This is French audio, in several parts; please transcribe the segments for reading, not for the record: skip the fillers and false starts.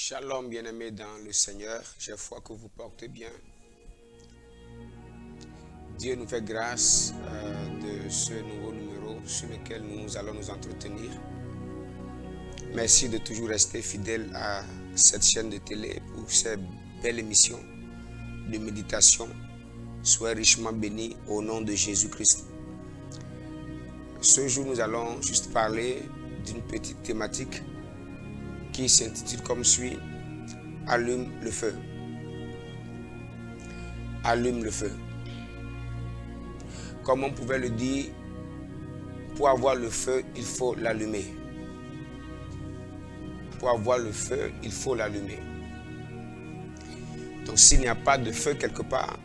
Shalom bien-aimés dans le Seigneur, j'ai foi que vous portez bien. Dieu nous fait grâce de ce nouveau numéro sur lequel nous allons nous entretenir. Merci de toujours rester fidèle à cette chaîne de télé pour cette belle émission de méditation. Soyez richement bénis au nom de Jésus-Christ. Ce jour, nous allons juste parler d'une petite thématique qui s'intitule comme suit: Allume le feu. Allume le feu. Comme on pouvait le dire, pour avoir le feu, il faut l'allumer. Pour avoir le feu, il faut l'allumer. Donc s'il n'y a pas de feu quelque part,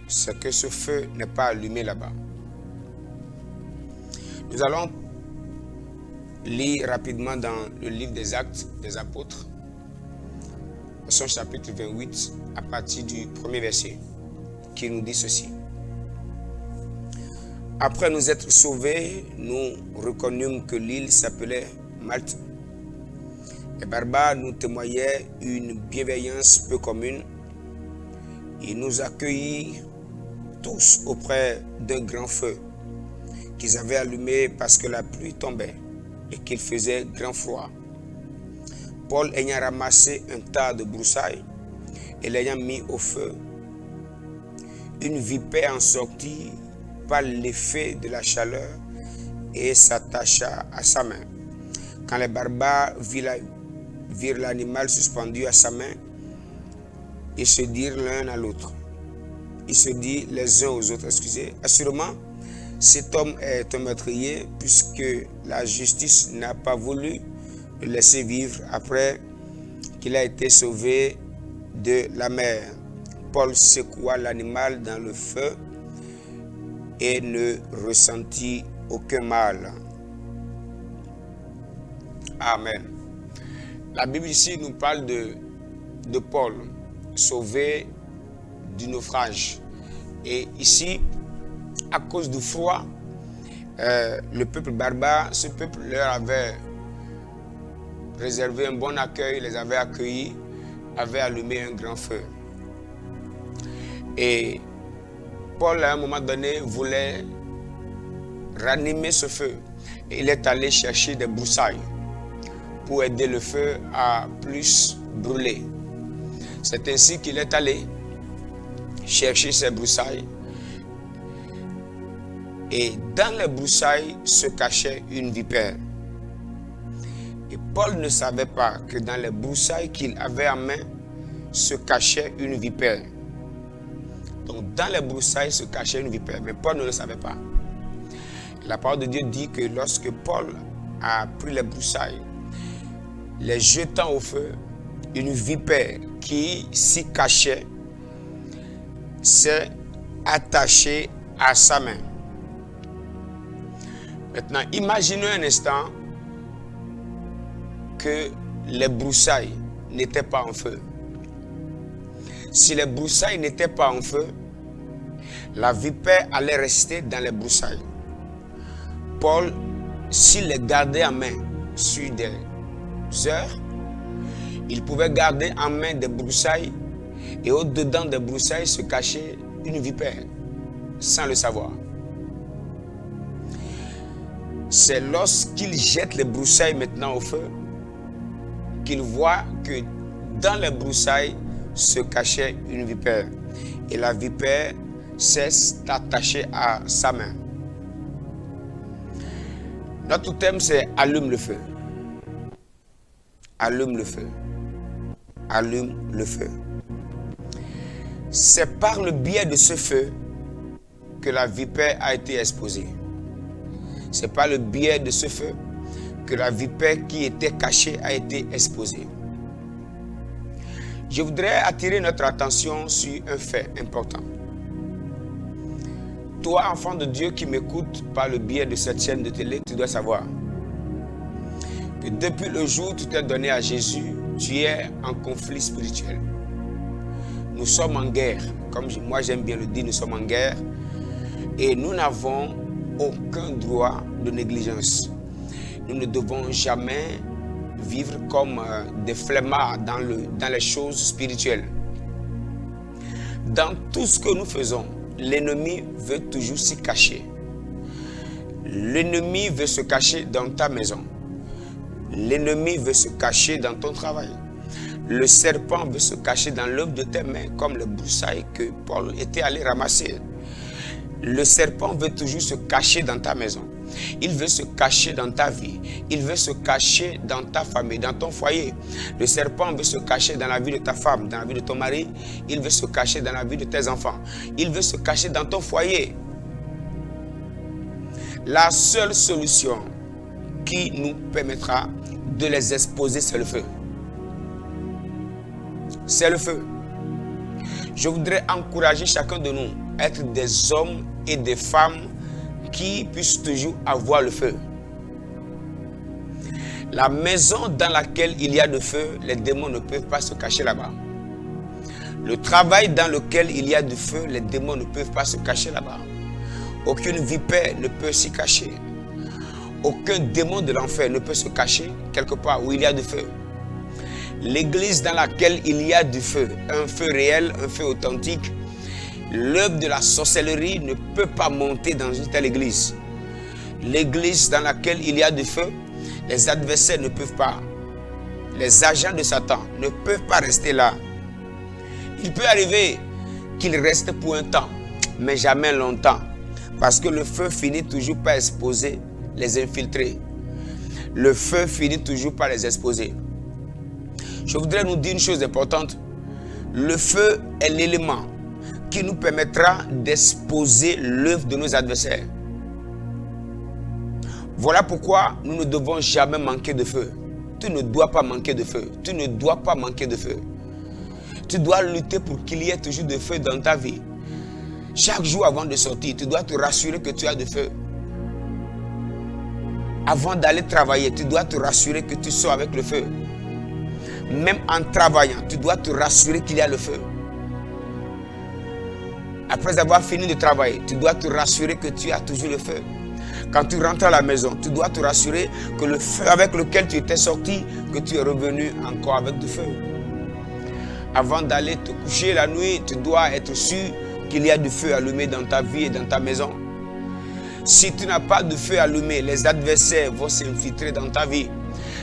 c'est que ce feu n'est pas allumé là-bas. Nous allons lire rapidement dans le livre des Actes des Apôtres, son chapitre 28, à partir du premier verset, qui nous dit ceci. Après nous être sauvés, nous reconnûmes que l'île s'appelait Malte. Les barbares nous témoignaient une bienveillance peu commune. Ils nous accueillirent tous auprès d'un grand feu qu'ils avaient allumé parce que la pluie tombait et qu'il faisait grand froid. Paul ayant ramassé un tas de broussailles et l'ayant mis au feu, une vipère en sortit par l'effet de la chaleur et s'attacha à sa main. Quand les barbares virent l'animal suspendu à sa main, ils se dirent l'un à l'autre. Ils se dirent les uns aux autres, assurément, cet homme est un meurtrier puisque la justice n'a pas voulu le laisser vivre après qu'il a été sauvé de la mer. Paul secoua l'animal dans le feu et ne ressentit aucun mal. Amen. La Bible ici nous parle de Paul, sauvé du naufrage. Et ici, à cause du froid, le peuple barbare, ce peuple leur avait réservé un bon accueil, les avait accueillis, avait allumé un grand feu. Et Paul, à un moment donné, voulait ranimer ce feu. Et il est allé chercher des broussailles pour aider le feu à plus brûler. C'est ainsi qu'il est allé chercher ces broussailles. Et dans les broussailles se cachait une vipère. Et Paul ne savait pas que dans les broussailles qu'il avait en main se cachait une vipère. Donc dans les broussailles se cachait une vipère, mais Paul ne le savait pas. La parole de Dieu dit que lorsque Paul a pris les broussailles, les jetant au feu, une vipère qui s'y cachait s'est attachée à sa main. Maintenant, imaginez un instant que les broussailles n'étaient pas en feu. Si les broussailles n'étaient pas en feu, la vipère allait rester dans les broussailles. Paul, s'il les gardait en main sur des heures, il pouvait garder en main des broussailles et au-dedans des broussailles se cachait une vipère, sans le savoir. C'est lorsqu'il jette les broussailles maintenant au feu qu'il voit que dans les broussailles se cachait une vipère. Et la vipère s'est attachée à sa main. Notre thème, c'est allume le feu. Allume le feu. Allume le feu. C'est par le biais de ce feu que la vipère a été exposée. C'est par le biais de ce feu que la vipère qui était cachée a été exposée. Je voudrais attirer notre attention sur un fait important. Toi, enfant de Dieu qui m'écoute par le biais de cette chaîne de télé, tu dois savoir que depuis le jour où tu t'es donné à Jésus, tu es en conflit spirituel. Nous sommes en guerre. Comme moi j'aime bien le dire, nous sommes en guerre. Et nous n'avons aucun droit de négligence. Nous ne devons jamais vivre comme des flemmards dans les choses spirituelles. Dans tout ce que nous faisons, l'ennemi veut toujours s'y cacher. L'ennemi veut se cacher dans ta maison. L'ennemi veut se cacher dans ton travail. Le serpent veut se cacher dans l'œuvre de tes mains, comme le broussaille que Paul était allé ramasser. Le serpent veut toujours se cacher dans ta maison. Il veut se cacher dans ta vie. Il veut se cacher dans ta famille, dans ton foyer. Le serpent veut se cacher dans la vie de ta femme, dans la vie de ton mari. Il veut se cacher dans la vie de tes enfants. Il veut se cacher dans ton foyer. La seule solution qui nous permettra de les exposer, c'est le feu. C'est le feu. Je voudrais encourager chacun de nous à être des hommes et des femmes qui puissent toujours avoir le feu. La maison dans laquelle il y a de feu, les démons ne peuvent pas se cacher là-bas. Le travail dans lequel il y a du feu, les démons ne peuvent pas se cacher là-bas. Aucune vipère ne peut s'y cacher. Aucun démon de l'enfer ne peut se cacher quelque part où il y a du feu. L'église dans laquelle il y a du feu, un feu réel, un feu authentique, l'œuvre de la sorcellerie ne peut pas monter dans une telle église. L'église dans laquelle il y a du feu, les adversaires ne peuvent pas. Les agents de Satan ne peuvent pas rester là. Il peut arriver qu'ils restent pour un temps, mais jamais longtemps. Parce que le feu finit toujours par exposer les infiltrés. Le feu finit toujours par les exposer. Je voudrais nous dire une chose importante. Le feu est l'élément qui nous permettra d'exposer l'œuvre de nos adversaires. Voilà pourquoi nous ne devons jamais manquer de feu. Tu ne dois pas manquer de feu. Tu ne dois pas manquer de feu. Tu dois lutter pour qu'il y ait toujours de feu dans ta vie. Chaque jour avant de sortir, tu dois te rassurer que tu as de feu. Avant d'aller travailler, tu dois te rassurer que tu sors avec le feu. Même en travaillant, tu dois te rassurer qu'il y a le feu. Après avoir fini de travailler, tu dois te rassurer que tu as toujours le feu. Quand tu rentres à la maison, tu dois te rassurer que le feu avec lequel tu étais sorti, que tu es revenu encore avec du feu. Avant d'aller te coucher la nuit, tu dois être sûr qu'il y a du feu allumé dans ta vie et dans ta maison. Si tu n'as pas de feu allumé, les adversaires vont s'infiltrer dans ta vie.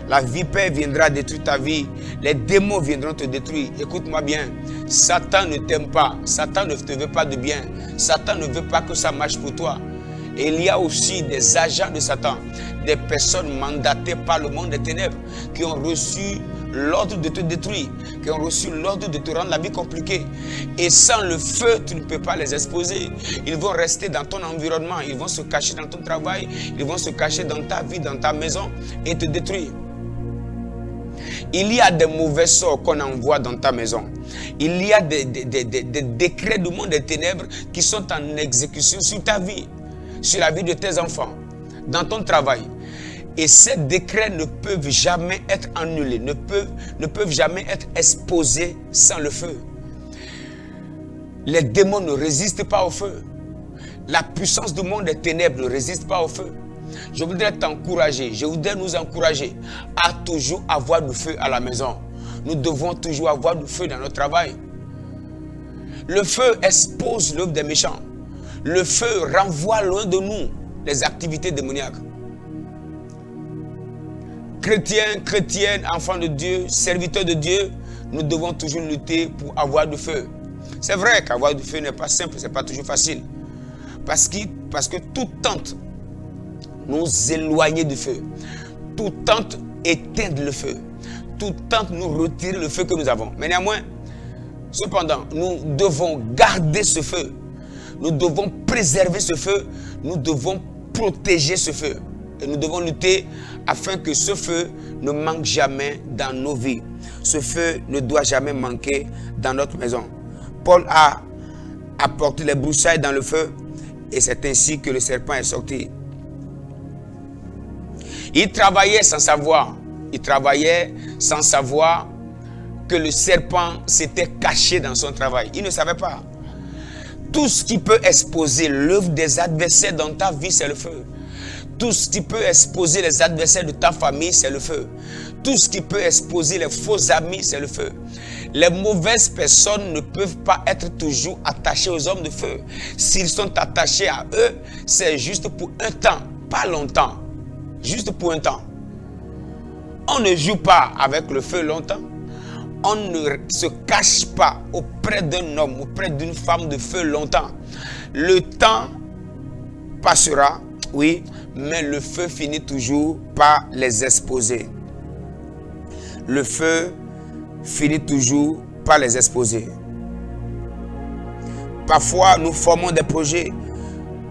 La vipère viendra détruire ta vie. Les démons viendront te détruire. Écoute-moi bien. Satan ne t'aime pas. Satan ne te veut pas de bien. Satan ne veut pas que ça marche pour toi. Et il y a aussi des agents de Satan, des personnes mandatées par le monde des ténèbres qui ont reçu l'ordre de te détruire, qui ont reçu l'ordre de te rendre la vie compliquée. Et sans le feu, tu ne peux pas les exposer. Ils vont rester dans ton environnement, ils vont se cacher dans ton travail, ils vont se cacher dans ta vie, dans ta maison et te détruire. Il y a des mauvais sorts qu'on envoie dans ta maison. Il y a des décrets du monde des ténèbres qui sont en exécution sur ta vie, sur la vie de tes enfants, dans ton travail. Et ces décrets ne peuvent jamais être annulés, ne peuvent jamais être exposés sans le feu. Les démons ne résistent pas au feu. La puissance du monde des ténèbres ne résiste pas au feu. Je voudrais t'encourager, je voudrais nous encourager à toujours avoir du feu à la maison. Nous devons toujours avoir du feu dans notre travail. Le feu expose l'œuvre des méchants. Le feu renvoie loin de nous les activités démoniaques. Chrétiens, chrétiennes, enfants de Dieu, serviteurs de Dieu, nous devons toujours lutter pour avoir du feu. C'est vrai qu'avoir du feu n'est pas simple, ce n'est pas toujours facile. Parce que tout tente nous éloigner du feu. Tout tente éteindre le feu. Tout tente nous retirer le feu que nous avons. Mais néanmoins, cependant, nous devons garder ce feu. Nous devons préserver ce feu. Nous devons protéger ce feu. Et nous devons lutter afin que ce feu ne manque jamais dans nos vies. Ce feu ne doit jamais manquer dans notre maison. Paul a apporté les broussailles dans le feu et c'est ainsi que le serpent est sorti. Il travaillait sans savoir. Il travaillait sans savoir que le serpent s'était caché dans son travail. Il ne savait pas. Tout ce qui peut exposer l'œuvre des adversaires dans ta vie, c'est le feu. Tout ce qui peut exposer les adversaires de ta famille, c'est le feu. Tout ce qui peut exposer les faux amis, c'est le feu. Les mauvaises personnes ne peuvent pas être toujours attachées aux hommes de feu. S'ils sont attachés à eux, c'est juste pour un temps, pas longtemps. Juste pour un temps. On ne joue pas avec le feu longtemps. On ne se cache pas auprès d'un homme, auprès d'une femme de feu longtemps. Le temps passera, oui, mais le feu finit toujours par les exposer. Le feu finit toujours par les exposer. Parfois, nous formons des projets.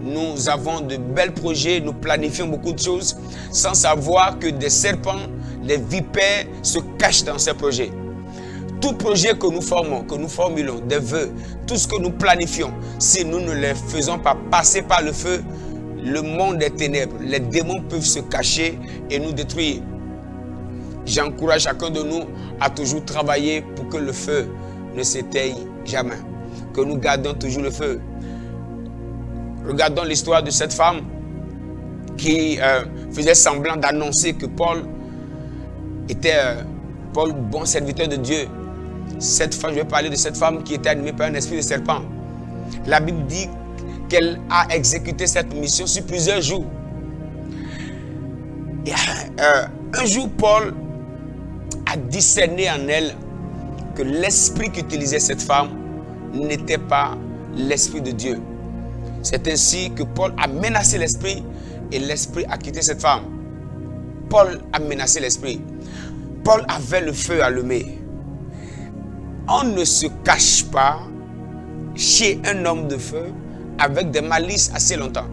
Nous avons de bels projets, nous planifions beaucoup de choses sans savoir que des serpents, des vipères se cachent dans ces projets. Tout projet que nous formons, que nous formulons, des vœux, tout ce que nous planifions, si nous ne les faisons pas passer par le feu, le monde des ténèbres, les démons peuvent se cacher et nous détruire. J'encourage chacun de nous à toujours travailler pour que le feu ne s'éteigne jamais. Que nous gardons toujours le feu. Regardons l'histoire de cette femme qui faisait semblant d'annoncer que Paul était Paul, bon serviteur de Dieu. Cette femme, je vais parler de cette femme qui était animée par un esprit de serpent. La Bible dit qu'elle a exécuté cette mission sur plusieurs jours. Et, un jour, Paul a discerné en elle que l'esprit qu'utilisait cette femme n'était pas l'esprit de Dieu. C'est ainsi que Paul a menacé l'esprit et l'esprit a quitté cette femme. Paul a menacé l'esprit. Paul avait le feu allumé. On ne se cache pas chez un homme de feu avec des malices assez longtemps.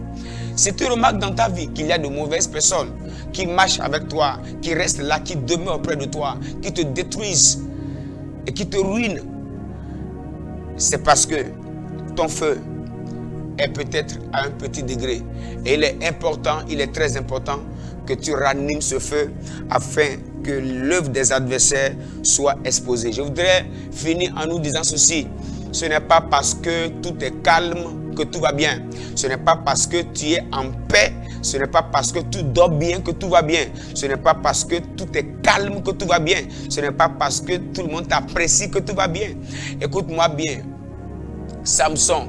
Si tu remarques dans ta vie qu'il y a de mauvaises personnes qui marchent avec toi, qui restent là, qui demeurent près de toi, qui te détruisent et qui te ruinent, c'est parce que ton feu est peut-être à un petit degré. Et il est important, il est très important que tu ranimes ce feu afin que l'œuvre des adversaires soit exposée. Je voudrais finir en nous disant ceci. Ce n'est pas parce que tout est calme que tout va bien. Ce n'est pas parce que tu es en paix. Ce n'est pas parce que tu dors bien que tout va bien. Ce n'est pas parce que tout est calme que tout va bien. Ce n'est pas parce que tout le monde t'apprécie que tout va bien. Écoute-moi bien. Samson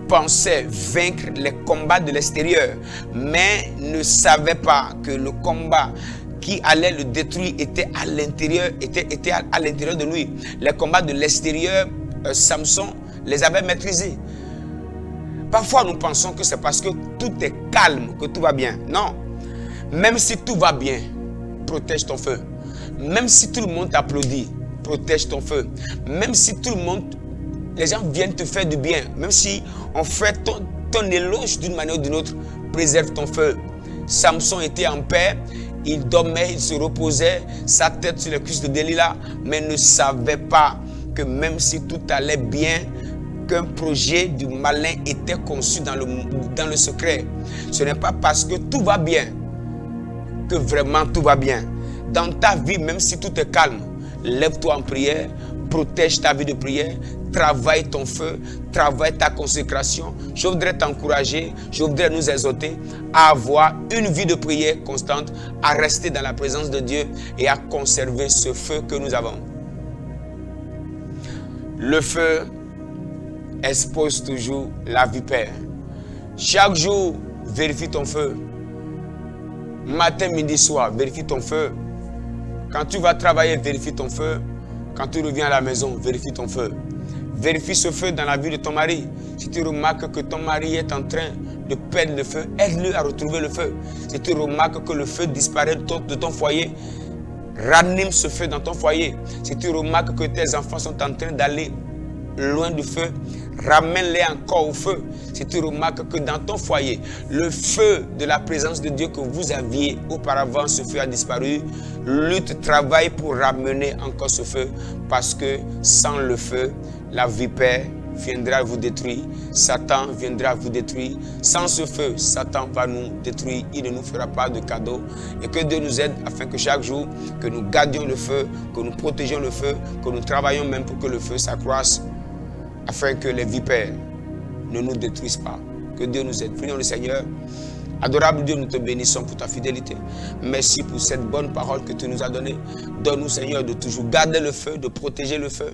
pensait vaincre les combats de l'extérieur, mais ne savait pas que le combat qui allait le détruire était à l'intérieur, était à l'intérieur de lui. Les combats de l'extérieur, Samson les avait maîtrisés. Parfois, nous pensons que c'est parce que tout est calme que tout va bien. Non. Même si tout va bien, protège ton feu. Même si tout le monde t'applaudit, protège ton feu. Même si tout le monde, les gens viennent te faire du bien, même si on fait ton éloge d'une manière ou d'une autre, préserve ton feu. Samson était en paix, il dormait, il se reposait, sa tête sur les cuisses de Delilah, mais ne savait pas que même si tout allait bien, qu'un projet du malin était conçu dans le secret. Ce n'est pas parce que tout va bien que vraiment tout va bien. Dans ta vie, même si tout est calme, lève-toi en prière, protège ta vie de prière, travaille ton feu, travaille ta consécration. Je voudrais t'encourager, je voudrais nous exhorter à avoir une vie de prière constante, à rester dans la présence de Dieu et à conserver ce feu que nous avons. Le feu expose toujours la vipère. Chaque jour, vérifie ton feu. Matin, midi, soir, vérifie ton feu. Quand tu vas travailler, vérifie ton feu. Quand tu reviens à la maison, vérifie ton feu. Vérifie ce feu dans la vie de ton mari. Si tu remarques que ton mari est en train de perdre le feu, aide-le à retrouver le feu. Si tu remarques que le feu disparaît de ton foyer, ranime ce feu dans ton foyer. Si tu remarques que tes enfants sont en train d'aller loin du feu, ramène-les encore au feu. Si tu remarques que dans ton foyer, le feu de la présence de Dieu que vous aviez auparavant, ce feu a disparu, lutte, travaille pour ramener encore ce feu, parce que sans le feu, la vipère viendra vous détruire, Satan viendra vous détruire. Sans ce feu, Satan va nous détruire, il ne nous fera pas de cadeau. Et que Dieu nous aide afin que chaque jour, que nous gardions le feu, que nous protégions le feu, que nous travaillons même pour que le feu s'accroisse, afin que les vipères ne nous détruisent pas. Que Dieu nous aide. Prions le Seigneur. Adorable Dieu, nous te bénissons pour ta fidélité. Merci pour cette bonne parole que tu nous as donnée. Donne-nous, Seigneur, de toujours garder le feu, de protéger le feu,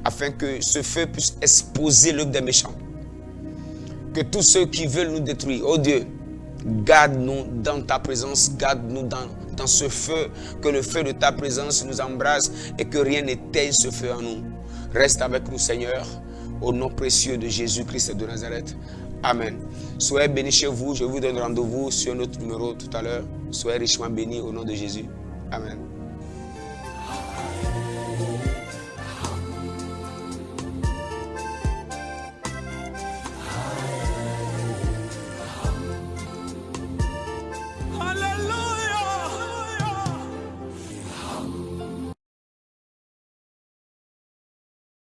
afin que ce feu puisse exposer l'œuvre des méchants. Que tous ceux qui veulent nous détruire, oh Dieu, garde-nous dans ta présence, garde-nous dans ce feu, que le feu de ta présence nous embrase et que rien n'éteigne ce feu en nous. Reste avec nous, Seigneur, au nom précieux de Jésus-Christ de Nazareth. Amen. Soyez bénis chez vous. Je vous donne rendez-vous sur notre numéro tout à l'heure. Soyez richement bénis au nom de Jésus. Amen.